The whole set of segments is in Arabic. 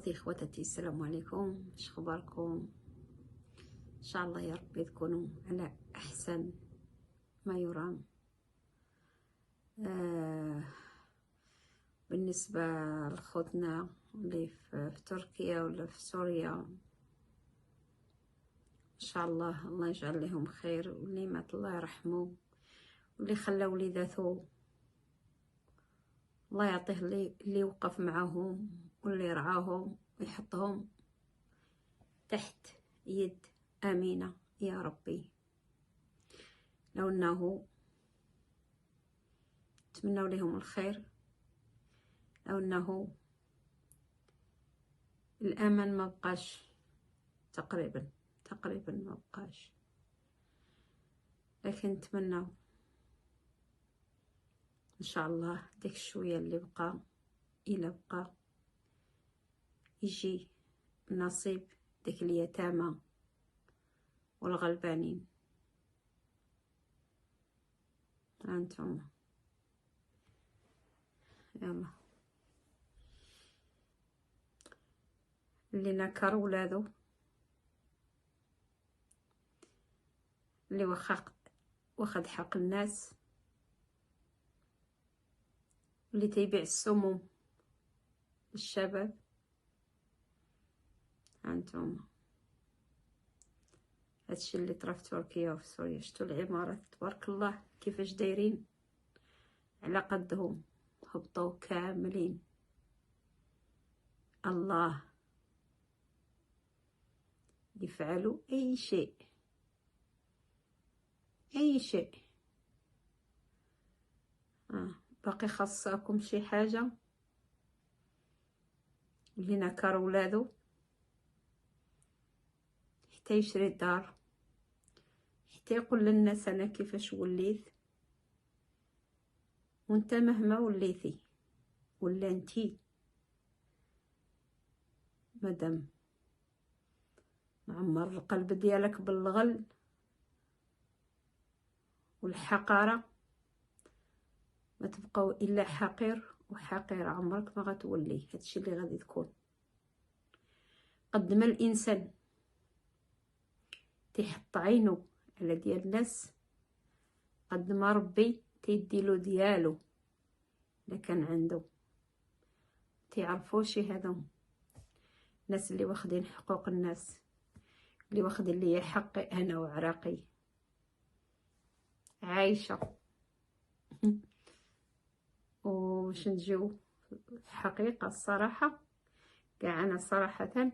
اخوتي اخواتاتي، السلام عليكم. اش اخباركم؟ ان شاء الله يا ربي تكونوا على احسن ما يرام. بالنسبه لخوتنا اللي في تركيا ولا في سوريا، ان شاء الله يجعل لهم خير، واللي مات الله يرحمه، واللي خلى وليداته الله يعطيه اللي وقف معهم واللي رعاهم ويحطهم تحت يد امينه يا ربي. لو انه نتمنوا لهم الخير، لو انه الامل ما بقاش، تقريبا ما بقاش، لكن نتمنى ان شاء الله ديك الشويه اللي بقى، الا بقى، يجي نصيب ديك اليتامى والغلبانين. هانتم يلا، اللي نكر ولادو، اللي واخد حق الناس، اللي تيبيع السموم للشباب. هانتم هادشي اللي طرا في تركيا وفي سوريا. شتو العمارات تبارك الله كيفاش دايرين على قدهم، هبطوا كاملين. الله يفعلوا اي شيء، اي شيء. باقي خاصكم شي حاجه؟ اللي نكر ولادو حتى يشري الدار، حتى يقول للناس انا كيفاش وليت، وانت مهما وليتي ولا انتي مادام معمر القلب ديالك بالغل والحقاره، ما تبقاو الا حقير وحقير، عمرك ما غتولي. هادشي اللي غادي تكون. قد ما الانسان تيحط عينو على ديال الناس، قد ما ربي تيديلو ديالو الا كان عنده. تعرفوشي هادو الناس اللي واخدين حقوق الناس، اللي واخدين ليا حقي انا وعراقي عايشه. وباش نجيو الحقيقه الصراحه، كاع انا صراحه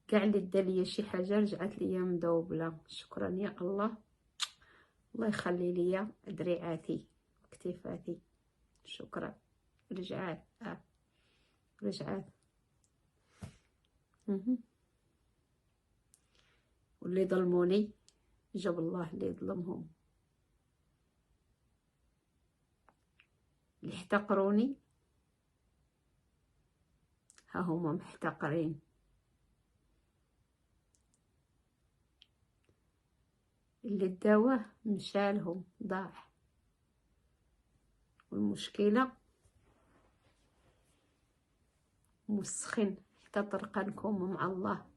كاع اللي داليا شي حاجه رجعت ليا مدوبله. شكرا يا الله، الله يخلي ليا دراعاتي وكتفاتي. شكرا. رجعات رجعات. واللي ظلموني جاب الله اللي يظلمهم، اللي احتقروني ها هما محتقرين. اللي داوه مشالهم ضاع، والمشكلة مسخن حتى طرقانكم مع الله.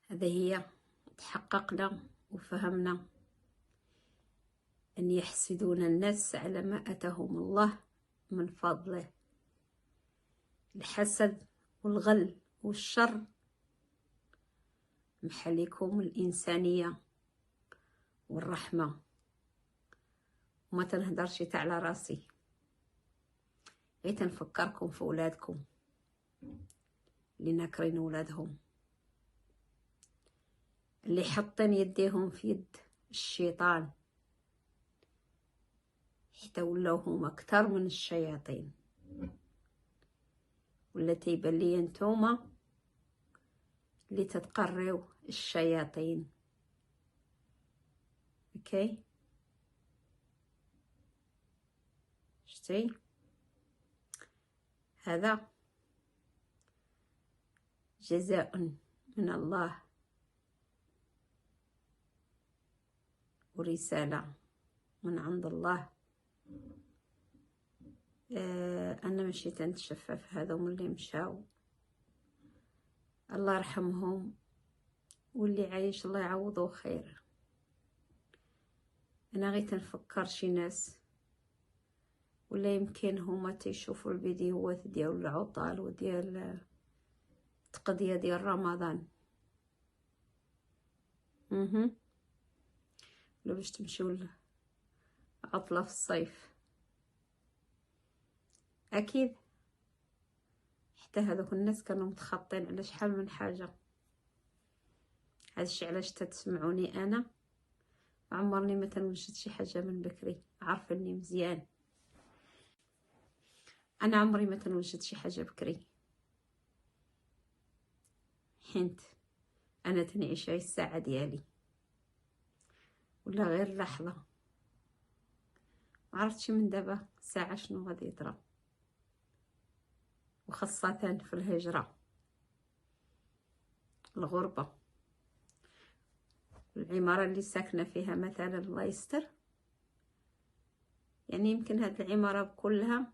هذا هي تحققنا وفهمنا أن يحسدون الناس على ما أتاهم الله من فضله. الحسد والغل والشر محلكم الإنسانية والرحمة. وما تنهدرش تاع على راسي، غير تنفكركم في ولادكم اللي ناكرين ولادهم، اللي حاطين يديهم في يد الشيطان حتى ولاو هما اكثر من الشياطين. ولا تيبان لي نتوما اللي تتقريو الشياطين. اوكي، شتي هذا جزاء من الله ورسالة من عند الله انا ماشي تنتشفف، هذوم اللي مشاو الله يرحمهم، واللي عايش الله يعوضه خير. انا غير تنفكر شي ناس ولا يمكن هما تيشوفوا الفيديوهات ديال العطل وديال التقضيه ديال رمضان، ولا باش تمشيو عطله في الصيف. اكيد حتى هذوك الناس كانوا متخطين على شحال من حاجه. هادشي علاش تتسمعوني انا عمرني ما تنوجد شي حاجه من بكري، عارفني مزيان. انا عمري ما تنوجد شي حاجه بكري، حيت انا تنعيش هاي الساعه ديالي ولا غير لحظه. عرفتش من دابا ساعه شنو غادي يطرا، وخاصه في الهجره، الغربه، العماره اللي ساكنه فيها مثلا الله يستر. يعني يمكن هاد العماره كلها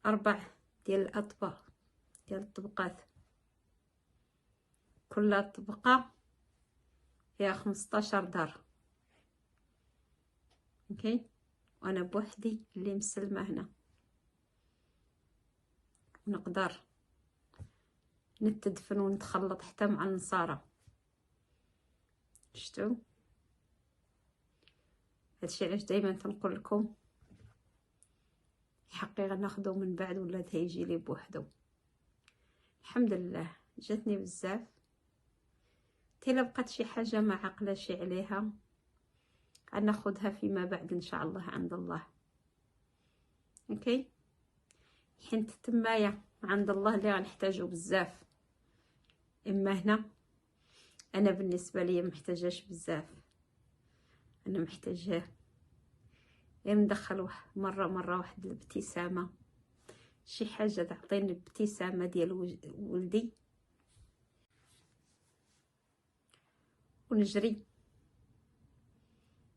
4 ديال الاطباق ديال الطبقات، كل طبقه فيها 15 دار. اوكي، وانا بوحدي اللي مسلمه هنا، نقدر نتدفن ونتخلط حتى مع النصارى. شفتوا؟ هادشي علاش دائما تنقول لكم الحقيقه ناخذو من بعد ولا تيجي لي بوحدو. الحمد لله جاتني بزاف، تلا بقات شي حاجه ما عقلاش عليها غناخذها فيما بعد ان شاء الله عند الله. اوكي، حيت تمايا عند الله اللي غنحتاجو بزاف. اما هنا انا بالنسبه لي محتاجاش بزاف، انا محتاجاه غير ندخل مره واحد الابتسامه، شي حاجه تعطيني الابتسامه ديال ولدي، ونجري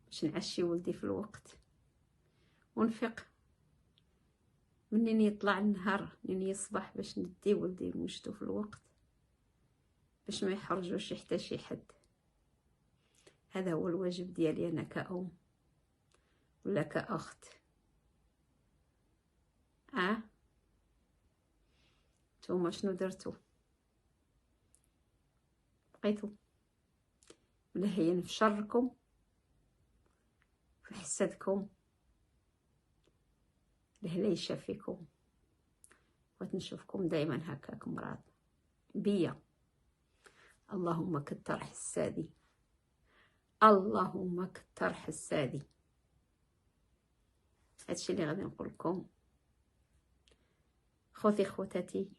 باش نعشي ولدي في الوقت، ونفيق منين يطلع النهار منين يصبح باش ندي ولدي نوجدو في الوقت باش ما يحرجوش حتى شي حد. هذا هو الواجب ديالي انا كأم ولا كأخت. نتوما شنو درتو؟ بقيتو ملهيين في شركم في حسدكم، الهليشه فيكم. بغيت نشوفكم دائما هكاكم راض بيا. اللهم كتر حسادي، اللهم كتر حسادي. هادشي اللي غادي نقول لكم خوتي خواتاتي.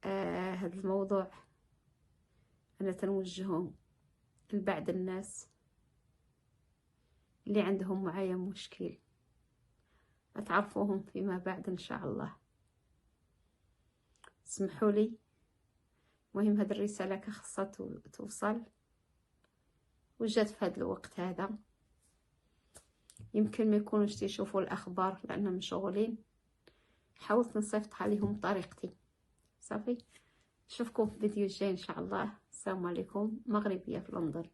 هذا الموضوع انا تنوجههم لبعض الناس اللي عندهم معايا مشكل، تعرفوهم فيما بعد ان شاء الله. اسمحوا لي، مهم هاد الرساله خاصها توصل وجات في هذا الوقت هذا. يمكن ما يكونوش تيشوفوا الاخبار لانهم مشغولين، حاولت نصيفط عليهم بطريقتي. صافي، نشوفكم في فيديو جاي ان شاء الله. السلام عليكم. مغربيه في لندن.